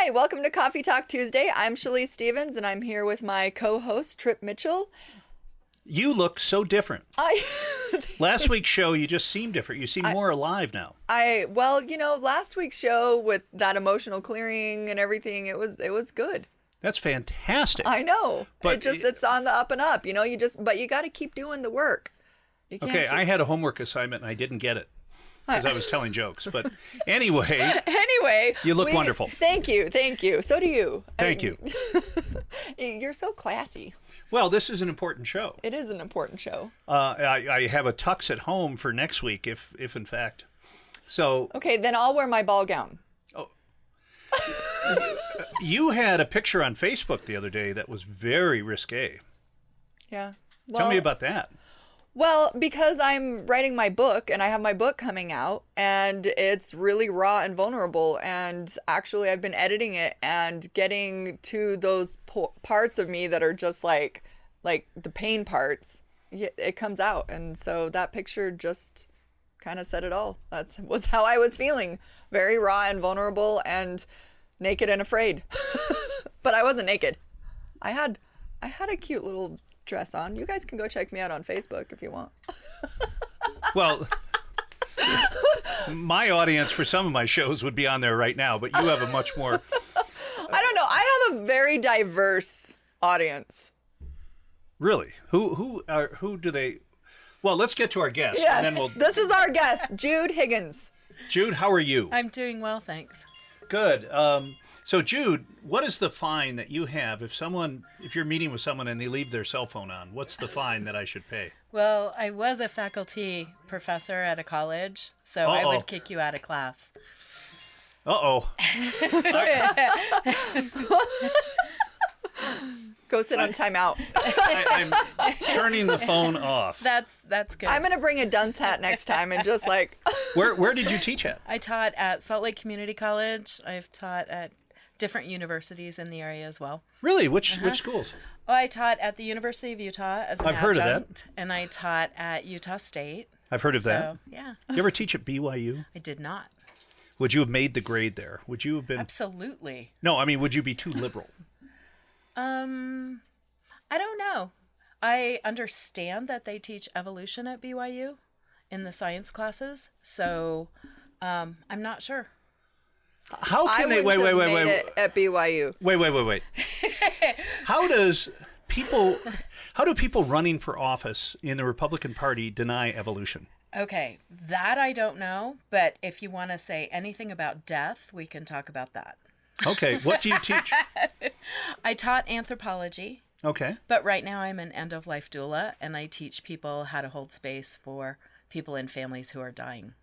Hi, welcome to Coffee Talk Tuesday. I'm Shalise Stevens, and I'm here with my co-host, Trip Mitchell. You look so different. Last week's show, you just seem different. You seem more alive now. Last week's show with that emotional clearing and everything, it was good. That's fantastic. I know. But it's on the up and up. You got to keep doing the work. Okay, I had a homework assignment and I didn't get it because I was telling jokes. But anyway, you look wonderful. Thank you. So do you. Thank you. You're so classy. Well, this is an important show. It is an important show. I have a tux at home for next week, if in fact. So okay, then I'll wear my ball gown. Oh, you had a picture on Facebook the other day that was very risque. Yeah. Tell me about that. Well, because I'm writing my book and I have my book coming out and it's really raw and vulnerable, and actually I've been editing it and getting to those parts of me that are just like the pain parts. It comes out, and so that picture just kind of said it all. Was how I was feeling, very raw and vulnerable and naked and afraid. But I wasn't naked. I had a cute little dress on. You guys can go check me out on Facebook if you want. Well, my audience for some of my shows would be on there right now, but you have a much more... I don't know. I have a very diverse audience. Really? Who do they... Well, let's get to our guest. Yes, and then this is our guest, Jude Higgins. Jude, how are you? I'm doing well, thanks. Good. So Jude, what is the fine that you have if you're meeting with someone and they leave their cell phone on? What's the fine that I should pay? Well, I was a faculty professor at a college, so I would kick you out of class. Uh-oh. Go sit on timeout. I'm turning the phone off. That's good. I'm going to bring a dunce hat next time and just like... Where did you teach at? I taught at Salt Lake Community College. I've taught at different universities in the area as well. Really? Which schools? Well, I taught at the University of Utah as an I've heard of that. And I taught at Utah State. I've heard of that. Yeah. You ever teach at BYU? I did not. Would you have made the grade there? Would you have been... Absolutely. No, I mean, would you be too liberal? I don't know. I understand that they teach evolution at BYU in the science classes, so I'm not sure. How can they... Wait. At BYU. Wait. How do people running for office in the Republican Party deny evolution? Okay, that I don't know, but if you want to say anything about death, we can talk about that. Okay, what do you teach? I taught anthropology. Okay. But right now I'm an end-of-life doula, and I teach people how to hold space for people in families who are dying.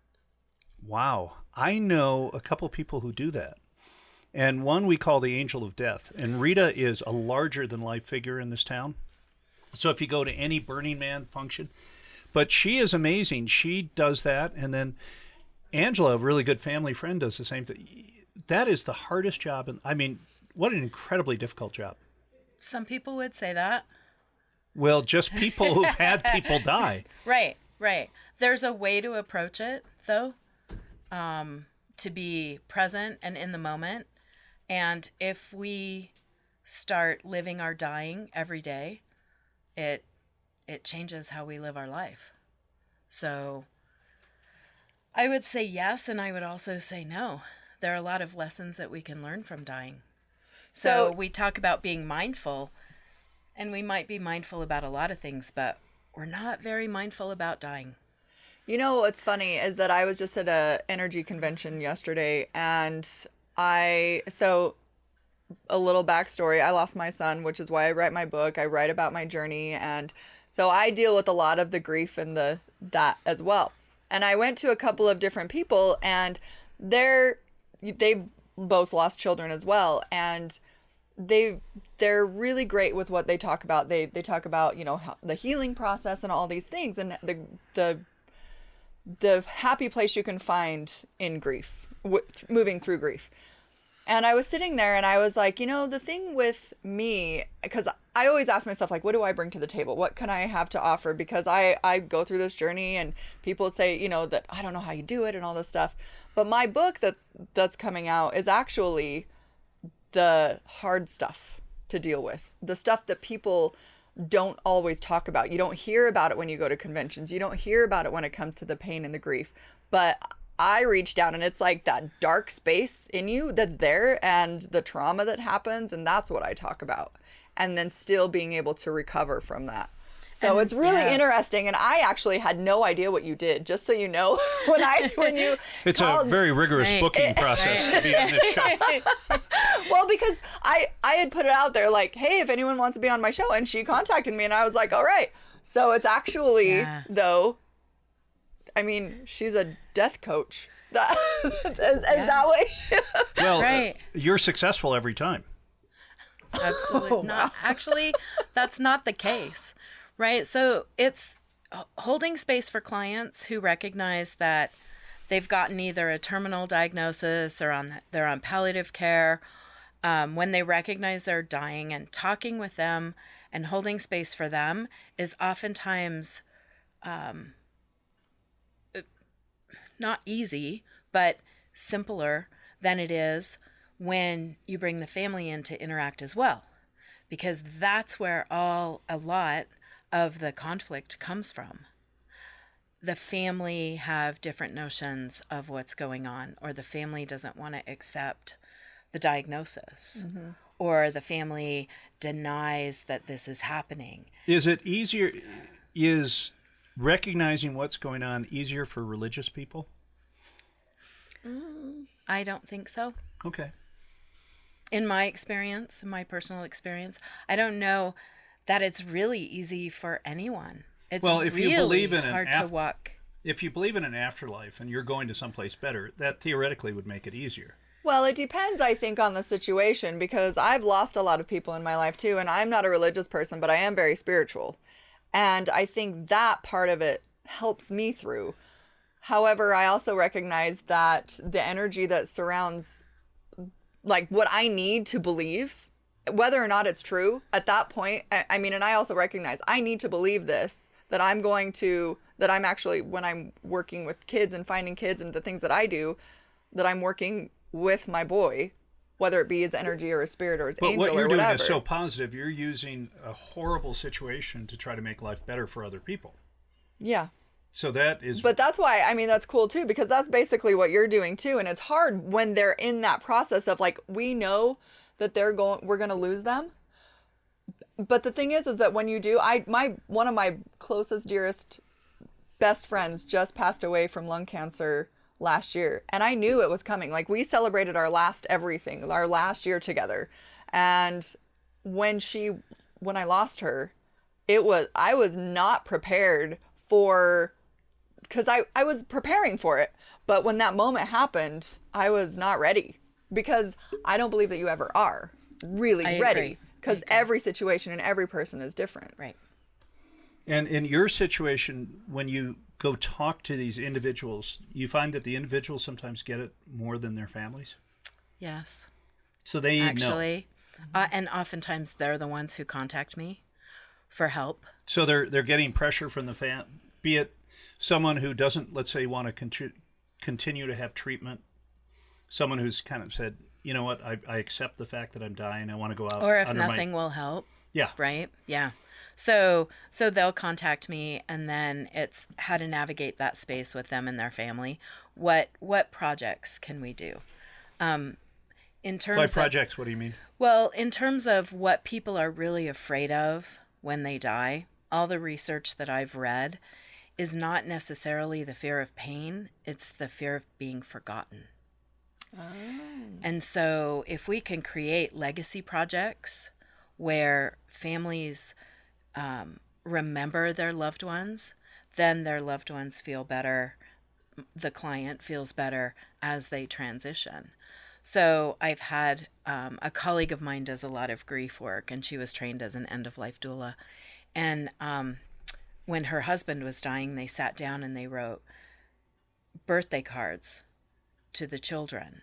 Wow. I know a couple people who do that. And one we call the Angel of Death. And Rita is a larger-than-life figure in this town. So if you go to any Burning Man function... But she is amazing. She does that. And then Angela, a really good family friend, does the same thing. That is the hardest job. I mean, what an incredibly difficult job. Some people would say that. Well, just people who've had people die. Right. There's a way to approach it, though, to be present and in the moment. And if we start living our dying every day, it changes how we live our life. So I would say yes, and I would also say no. There are a lot of lessons that we can learn from dying. So we talk about being mindful, and we might be mindful about a lot of things, but we're not very mindful about dying. You know what's funny is that I was just at a energy convention yesterday, and so a little backstory, I lost my son, which is why I write my book. I write about my journey, and so I deal with a lot of the grief and that as well. And I went to a couple of different people, and they both lost children as well, and they're really great with what they talk about. They talk about, the healing process and all these things, and the happy place you can find in grief, moving through grief. And I was sitting there and I was like, the thing with me, because I always ask myself, like, what do I bring to the table? What can I have to offer? Because I go through this journey and people say, that I don't know how you do it and all this stuff. But my book that's coming out is actually the hard stuff to deal with, the stuff that people don't always talk about. You don't hear about it when you go to conventions. You don't hear about it when it comes to the pain and the grief. But I reached out, and it's like that dark space in you that's there, and the trauma that happens, and that's what I talk about. And then still being able to recover from that. So And, it's really yeah. interesting, and I actually had no idea what you did, just so you know. when you It's called, a very rigorous Right. booking process to be on this show. well, because I had put it out there like, hey, if anyone wants to be on my show, and she contacted me, and I was like, all right. So it's actually, Yeah. though, I mean, she's a death coach. Is that way? Well, Right. you're successful every time. Absolutely Oh, not. Actually, that's not the case, right? So it's holding space for clients who recognize that they've gotten either a terminal diagnosis or they're on palliative care. When they recognize they're dying, and talking with them and holding space for them is oftentimes not easy, but simpler than it is when you bring the family in to interact as well, because that's where a lot of the conflict comes from. The family have different notions of what's going on, or the family doesn't want to accept the diagnosis, or the family denies that this is happening. Is it easier? Is recognizing what's going on easier for religious people? I don't think so. Okay. In my experience, in my personal experience, I don't know that it's really easy for anyone. It's Well, if you really believe in hard to walk. If you believe in an afterlife and you're going to someplace better, that theoretically would make it easier. Well, it depends, I think, on the situation, because I've lost a lot of people in my life too, and I'm not a religious person, but I am very spiritual. And I think that part of it helps me through. However, I also recognize that the energy that surrounds, like, what I need to believe, whether or not it's true, at that point, I mean, and I also recognize I need to believe this, that I'm actually, when I'm working with kids and finding kids and the things that I do, that I'm working with my boy, whether it be his energy or his spirit or his But angel what you're or doing whatever. is so positive. You're using a horrible situation to try to make life better for other people. Yeah. So that is... But that's why, I mean, that's cool too, because that's basically what you're doing too. And it's hard when they're in that process of like, we know that we're going to lose them. But the thing is that when you do, one of my closest, dearest, best friends just passed away from lung cancer last year. And I knew it was coming. Like, we celebrated our last year together. And when I lost her, I was not prepared because I was preparing for it. But when that moment happened, I was not ready, because I don't believe that you ever are really I ready. agree. Because every situation and every person is different. Right. And in your situation, when you go talk to these individuals, you find that the individuals sometimes get it more than their families? Yes. So they know. Actually, and oftentimes they're the ones who contact me for help. So they're getting pressure from the be it someone who doesn't, let's say, want to continue to have treatment, someone who's kind of said, you know what, I accept the fact that I'm dying, I want to go out. Or if nothing will help. Yeah. Right? Yeah. So they'll contact me, and then it's how to navigate that space with them and their family. What projects can we do? In terms By projects, what do you mean? Well, in terms of what people are really afraid of when they die, all the research that I've read is not necessarily the fear of pain, it's the fear of being forgotten. Oh. And so if we can create legacy projects where families remember their loved ones, then their loved ones feel better. The client feels better as they transition. So I've had a colleague of mine does a lot of grief work, and she was trained as an end-of-life doula. And when her husband was dying, they sat down and they wrote birthday cards to the children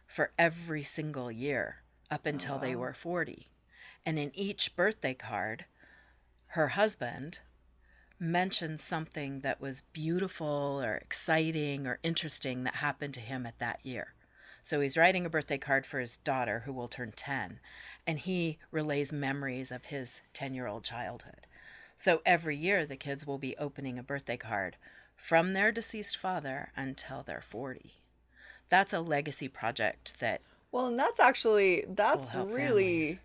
for every single year up until they were 40. And in each birthday card, her husband mentioned something that was beautiful or exciting or interesting that happened to him at that year. So he's writing a birthday card for his daughter who will turn 10, and he relays memories of his 10-year-old childhood. So every year the kids will be opening a birthday card from their deceased father until they're 40. That's a legacy project that Well, and that's help really families.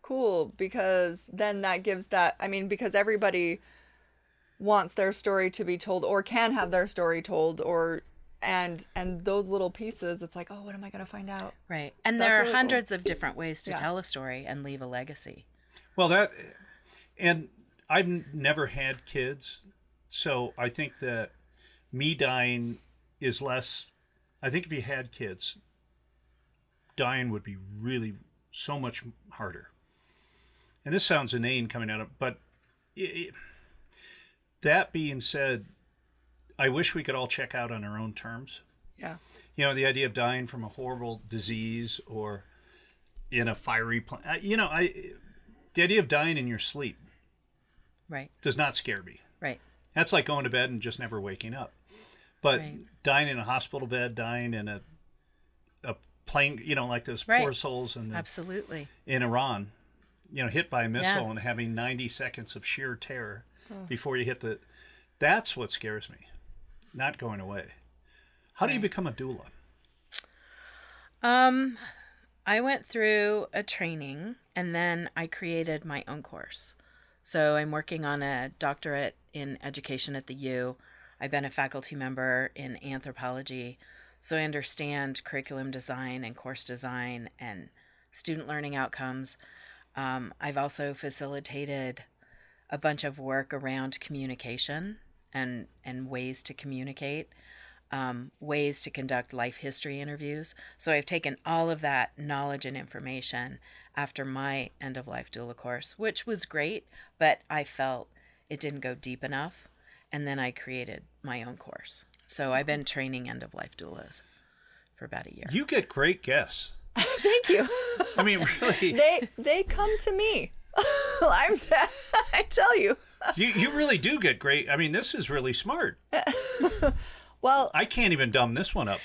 cool, because then that gives that, I mean, because everybody wants their story to be told or can have their story told, or and those little pieces, it's like, oh, what am I going to find out? Right. And That's there are really cool. hundreds of different ways to Yeah. tell a story and leave a legacy. Well, and I've never had kids, so I think that me dying is less. I think if you had kids, dying would be really so much harder. And this sounds inane coming out of, but that being said, I wish we could all check out on our own terms. Yeah. You know, the idea of dying from a horrible disease or in a fiery plant. The idea of dying in your sleep Right. does not scare me. Right. That's like going to bed and just never waking up. But Right. dying in a hospital bed, dying in a plane, like those Right. poor souls Absolutely. in Iran, hit by a missile Yeah. and having 90 seconds of sheer terror before you hit that's what scares me, not going away. How do you become a doula? I went through a training and then I created my own course. So I'm working on a doctorate in education at the U. I've been a faculty member in anthropology. So I understand curriculum design and course design and student learning outcomes. I've also facilitated a bunch of work around communication and ways to communicate, ways to conduct life history interviews. So I've taken all of that knowledge and information after my end-of-life doula course, which was great, but I felt it didn't go deep enough. And then I created my own course. So I've been training end-of-life doulas for about a year. You get great guests. Thank you. I mean, really, They come to me. I tell you. you really do get great. I mean, this is really smart. Well, I can't even dumb this one up.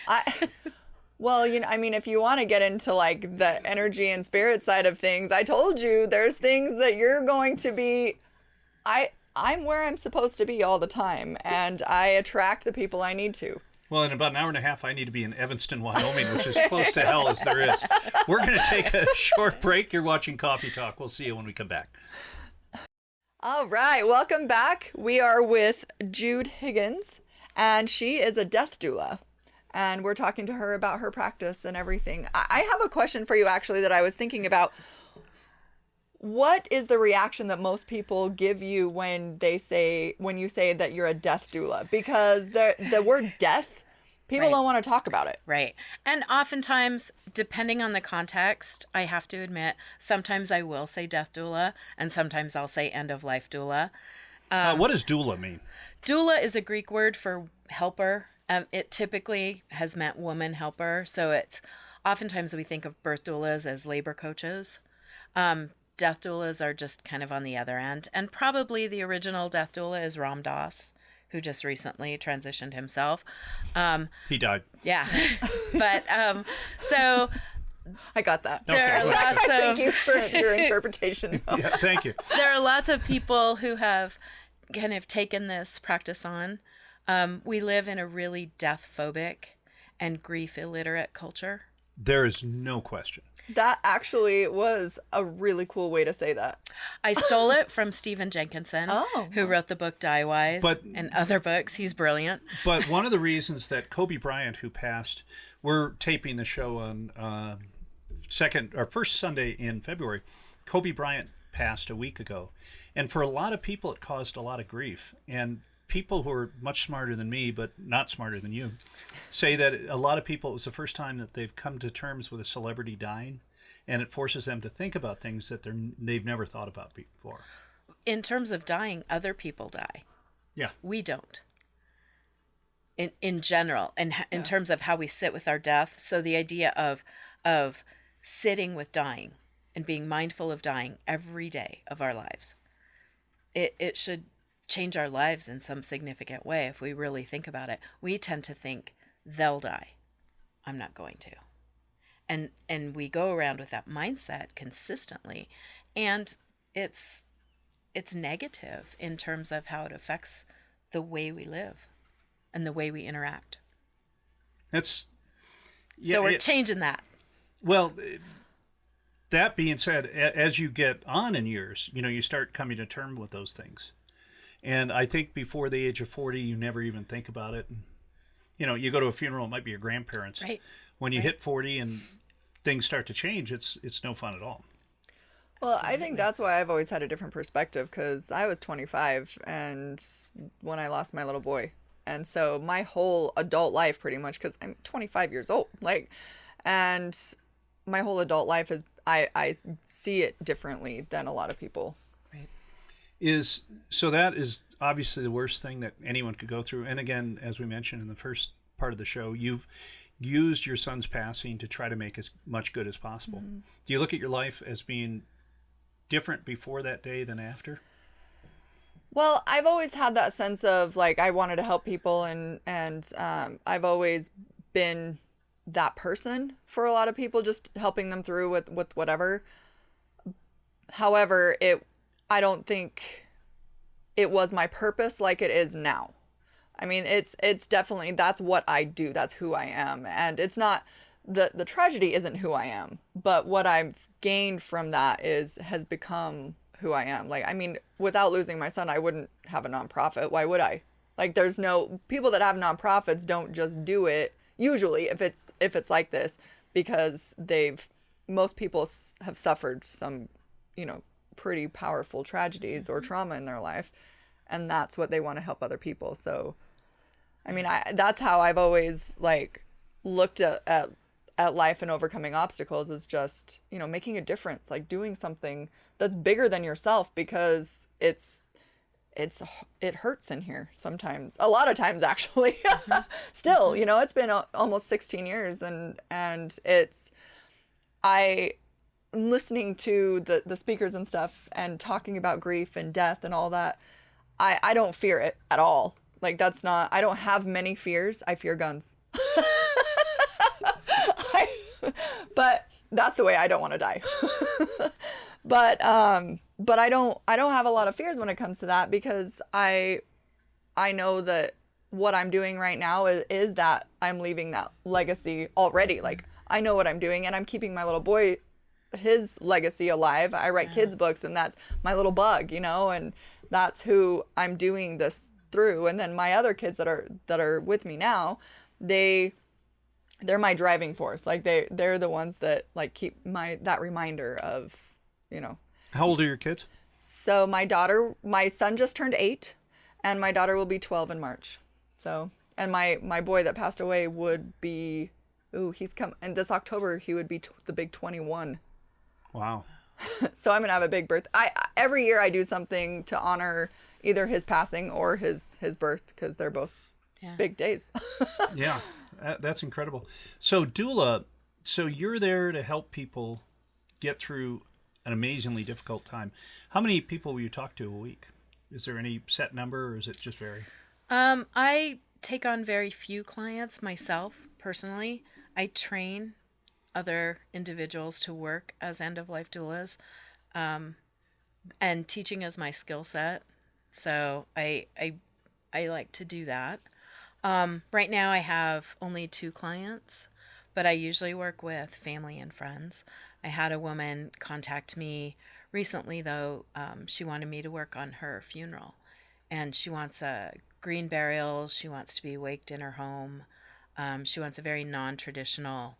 Well, I mean, if you want to get into like the energy and spirit side of things, I told you there's things that you're going to be. I'm where I'm supposed to be all the time, and I attract the people I need to. Well, in about an hour and a half, I need to be in Evanston, Wyoming, which is close to hell as there is. We're going to take a short break. You're watching Coffee Talk. We'll see you when we come back. All right, welcome back. We are with Jude Higgins, and she is a death doula. And we're talking to her about her practice and everything. I have a question for you, actually, that I was thinking about. What is the reaction that most people give you when you say that you're a death doula? Because the word death, people Right. don't want to talk about it. Right. And oftentimes, depending on the context, I have to admit, sometimes I will say death doula and sometimes I'll say end-of-life doula. What does doula mean? Doula is a Greek word for helper. It typically has meant woman helper. So it's oftentimes we think of birth doulas as labor coaches. Death doulas are just kind of on the other end. And probably the original death doula is Ram Dass, who just recently transitioned himself. He died. Yeah. But so I got that. there are lots Thank of you for your interpretation. though. Yeah, thank you. there are lots of people who have kind of taken this practice on. We live in a really death phobic and grief illiterate culture. There is no question. That actually was a really cool way to say that. I stole it from Stephen Jenkinson, Oh. who wrote the book Die Wise and other books. He's brilliant. But one of the reasons that Kobe Bryant, who passed, we're taping the show on first Sunday in February. Kobe Bryant passed a week ago, and for a lot of people, it caused a lot of grief. And people who are much smarter than me, but not smarter than you, say that a lot of people, it was the first time that they've come to terms with a celebrity dying, and it forces them to think about things that they've never thought about before. In terms of dying, other people die. Yeah. We don't. In general, and in terms of how we sit with our death. So the idea of sitting with dying and being mindful of dying every day of our lives, it should change our lives in some significant way if we really think about it. We tend to think they'll die. I'm not going to. and we go around with that mindset consistently, and it's negative in terms of how it affects the way we live and the way we interact. That's So we're changing that. Well, that being said, as you get on in years, you start coming to terms with those things. And I think before the age of 40, you never even think about it. You go to a funeral, it might be your grandparents. Right. When you hit 40 and things start to change, it's no fun at all. Well, I think that's why I've always had a different perspective, because I was 25 and when I lost my little boy. And so my whole adult life, pretty much, because I'm 25 years old, and my whole adult life is, I see it differently than a lot of people. Right. So that is obviously the worst thing that anyone could go through. And again, as we mentioned in the first part of the show, you've used your son's passing to try to make as much good as possible. Mm-hmm. Do you look at your life as being different before that day than after? Well, I've always had that sense of I wanted to help people, and I've always been that person for a lot of people, just helping them through with whatever. However, I don't think it was my purpose like it is now. I mean, it's definitely, that's what I do. That's who I am. And it's not, the tragedy isn't who I am, but what I've gained from that has become who I am. I mean, without losing my son, I wouldn't have a nonprofit. Why would I? There's no, people that have nonprofits don't just do it, usually, if it's like this, because most people have suffered some, pretty powerful tragedies or trauma in their life, and that's what they want to help other people. So, I mean, that's how I've always looked at life and overcoming obstacles, is just, making a difference, doing something that's bigger than yourself, because it hurts in here sometimes, a lot of times actually. Still, it's been almost 16 years, and listening to the speakers and stuff and talking about grief and death and all that, I don't fear it at all. That's not, I don't have many fears. I fear guns. But that's the way I don't want to die. But I don't have a lot of fears when it comes to that, because I know that what I'm doing right now is that I'm leaving that legacy already. I know what I'm doing, and I'm keeping my little boy, his legacy alive. I write kids books, and that's my little bug, and that's who I'm doing this through. And then my other kids that are with me now, they're my driving force. They're the ones that keep that reminder of, How old are your kids? So my son just turned 8, and my daughter will be 12 in March. So, and my boy that passed away would be, he's come, and this October he would be the big 21. Wow. So I'm gonna have a big birth. Every year I do something to honor either his passing or his birth, because they're both big days. Yeah, that's incredible. So doula, you're there to help people get through an amazingly difficult time. How many people will you talk to a week? Is there any set number, or is it just vary? I take on very few clients myself personally. I train other individuals to work as end-of-life doulas, and teaching is my skill set. So I like to do that. Right now I have only 2 clients, but I usually work with family and friends. I had a woman contact me recently, though. She wanted me to work on her funeral, and she wants a green burial. She wants to be waked in her home. She wants a very non-traditional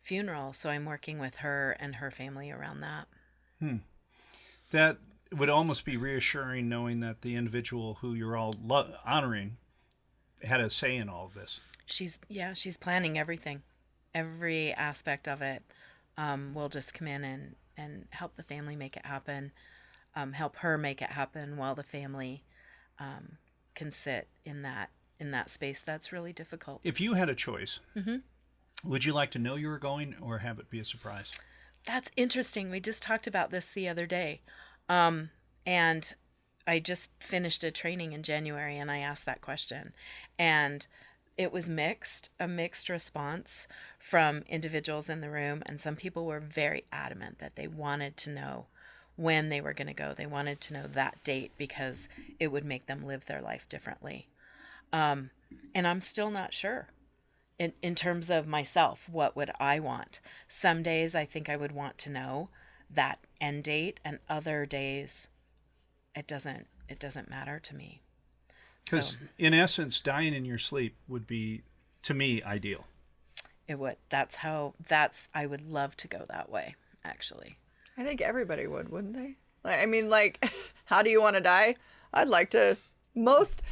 funeral, so I'm working with her and her family around that. That would almost be reassuring, knowing that the individual who you're all honoring had a say in all of this. She's planning everything, every aspect of it. We'll just come in and help the family make it happen, help her make it happen, while the family can sit in that space that's really difficult. If you had a choice, would you like to know you were going, or have it be a surprise? That's interesting. We just talked about this the other day. And I just finished a training in January, and I asked that question. And it was a mixed response from individuals in the room. And some people were very adamant that they wanted to know when they were going to go. They wanted to know that date because it would make them live their life differently. And I'm still not sure. In terms of myself, what would I want? Some days I think I would want to know that end date, and other days it doesn't matter to me. Because in essence, dying in your sleep would be, to me, ideal. It would. I would love to go that way, actually. I think everybody would, wouldn't they? I mean, like, how do you want to die? I'd like to. Most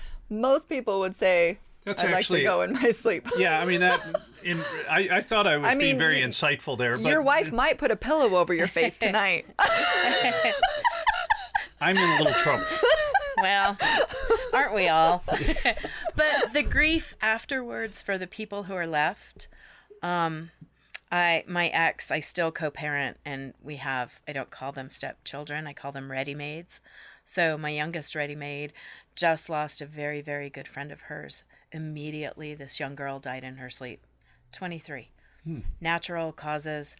people would say, I'd like to go in my sleep. Yeah, I mean, I thought I was being very insightful there. But your wife might put a pillow over your face tonight. I'm in a little trouble. Well, aren't we all? But the grief afterwards for the people who are left, my ex, I still co-parent, and I don't call them stepchildren, I call them ready-mades. So my youngest ready-made just lost a very, very good friend of hers. Immediately, this young girl died in her sleep, 23. Natural causes.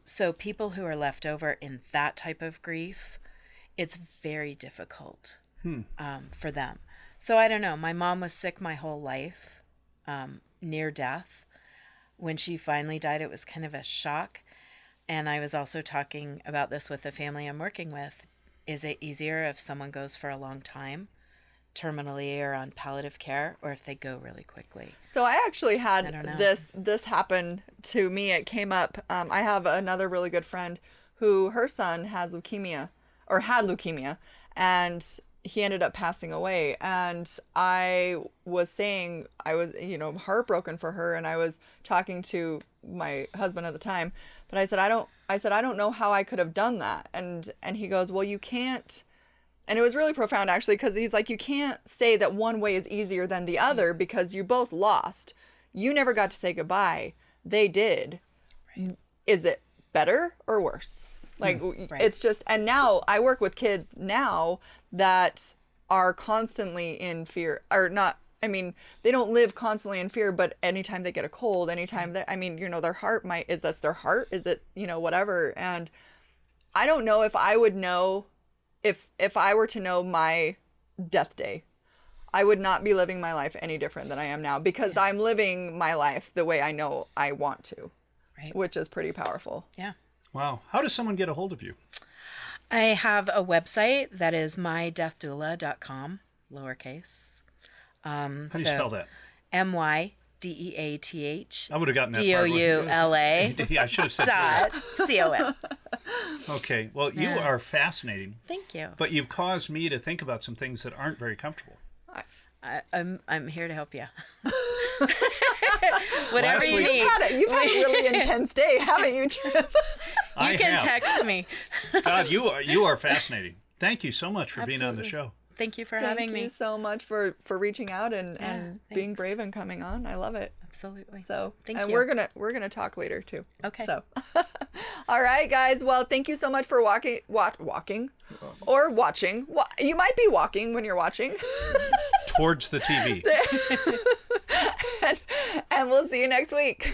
So people who are left over in that type of grief, it's very difficult for them. So I don't know. My mom was sick my whole life, near death. When she finally died, it was kind of a shock. And I was also talking about this with the family I'm working with. Is it easier if someone goes for a long time, terminally or on palliative care, or if they go really quickly? So I actually had this happen to me. It came up. I have another really good friend who her son has leukemia, or had leukemia, and he ended up passing away. And I was saying, I was, heartbroken for her. And I was talking to my husband at the time, but I said, I don't know how I could have done that. And he goes, well, you can't. And it was really profound, actually, because he's like, you can't say that one way is easier than the other because you both lost. You never got to say goodbye. They did. Right. Is it better or worse? Like, right. It's just, and now I work with kids now that are constantly in fear, or not, I mean, they don't live constantly in fear, but anytime they get a cold, anytime that, I mean, their heart is that their heart? Is it, whatever. And I don't know if I would know, if I were to know my death day, I would not be living my life any different than I am now, because I'm living my life the way I know I want to, right. Which is pretty powerful. Yeah. Wow. How does someone get a hold of you? I have a website that is mydeathdoula.com, lowercase. How do you spell that? MYDEATH. I would have gotten that DOULA. Yeah, I should have said that. .com. Okay. Well, you are fascinating. Thank you. But you've caused me to think about some things that aren't very comfortable. I'm here to help you. Whatever you need. You've had a really intense day, haven't you, Chip? You can text me. God, you are fascinating. Thank you so much for being on the show. Thank you for having me. Thank you so much for reaching out and being brave and coming on. I love it. Absolutely. So, thank you. And we're gonna talk later too. Okay. So, all right, guys. Well, thank you so much for walking or watching. You might be walking when you're watching. Towards the TV. And we'll see you next week.